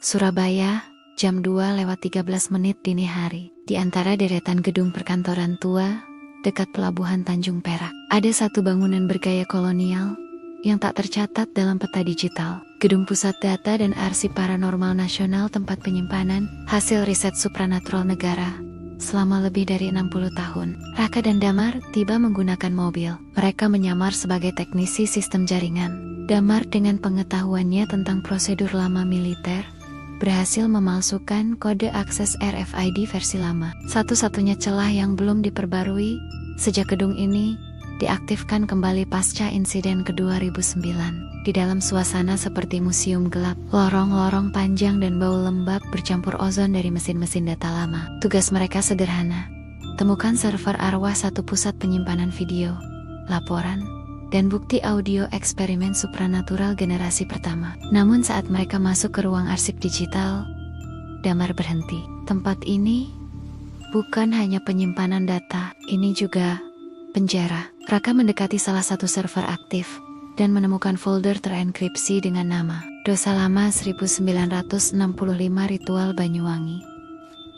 Surabaya, jam 2:13 dini hari. Di antara deretan gedung perkantoran tua, dekat pelabuhan Tanjung Perak, ada satu bangunan bergaya kolonial yang tak tercatat dalam peta digital. Gedung Pusat Data dan Arsip Paranormal Nasional, tempat penyimpanan hasil riset supranatural negara selama lebih dari 60 tahun. Raka dan Damar tiba menggunakan mobil. Mereka menyamar sebagai teknisi sistem jaringan. Damar dengan pengetahuannya tentang prosedur lama militer berhasil memalsukan kode akses RFID versi lama. Satu-satunya celah yang belum diperbarui sejak gedung ini diaktifkan kembali pasca insiden ke-2009. Di dalam suasana seperti museum gelap, lorong-lorong panjang dan bau lembab bercampur ozon dari mesin-mesin data lama. Tugas mereka sederhana: temukan server arwah satu pusat penyimpanan video, laporan, dan bukti audio eksperimen supranatural generasi pertama. Namun saat mereka masuk ke ruang arsip digital, Damar berhenti. Tempat ini bukan hanya penyimpanan data, ini juga penjara. Raka mendekati salah satu server aktif dan menemukan folder terenkripsi dengan nama Dosa Lama 1965 Ritual Banyuwangi.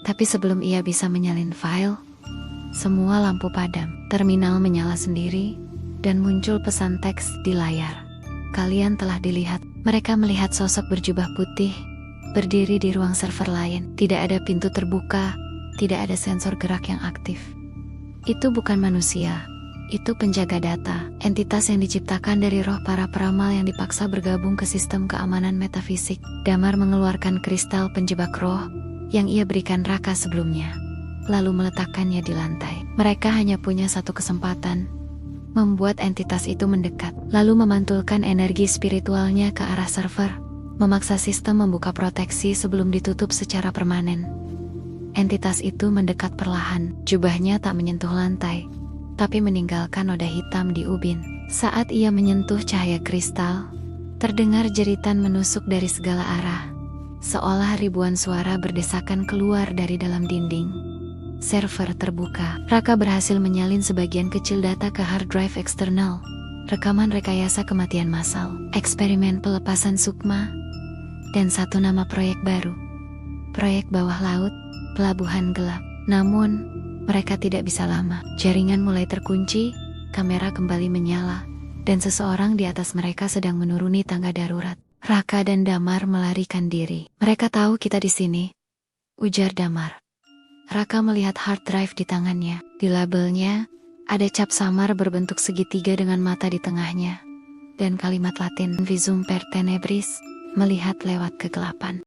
Tapi sebelum ia bisa menyalin file, semua lampu padam. Terminal menyala sendiri dan muncul pesan teks di layar. Kalian telah dilihat. Mereka melihat sosok berjubah putih berdiri di ruang server lain. Tidak ada pintu terbuka, tidak ada sensor gerak yang aktif. Itu bukan manusia, itu penjaga data, entitas yang diciptakan dari roh para peramal yang dipaksa bergabung ke sistem keamanan metafisik. Damar mengeluarkan kristal penjebak roh yang ia berikan Raka sebelumnya, lalu meletakkannya di lantai. Mereka hanya punya satu kesempatan: membuat entitas itu mendekat, lalu memantulkan energi spiritualnya ke arah server, memaksa sistem membuka proteksi sebelum ditutup secara permanen. Entitas itu mendekat perlahan. Jubahnya tak menyentuh lantai, tapi meninggalkan noda hitam di ubin. Saat ia menyentuh cahaya kristal, terdengar jeritan menusuk dari segala arah, seolah ribuan suara berdesakan keluar dari dalam dinding. Server terbuka. Raka berhasil menyalin sebagian kecil data ke hard drive eksternal. Rekaman rekayasa kematian massal, eksperimen pelepasan sukma, dan satu nama proyek baru: proyek bawah laut, pelabuhan gelap. Namun, mereka tidak bisa lama. Jaringan mulai terkunci, kamera kembali menyala, dan seseorang di atas mereka sedang menuruni tangga darurat. Raka dan Damar melarikan diri. Mereka tahu kita di sini, ujar Damar. Raka melihat hard drive di tangannya. Di labelnya ada cap samar berbentuk segitiga dengan mata di tengahnya, dan kalimat Latin Visum per tenebris, melihat lewat kegelapan.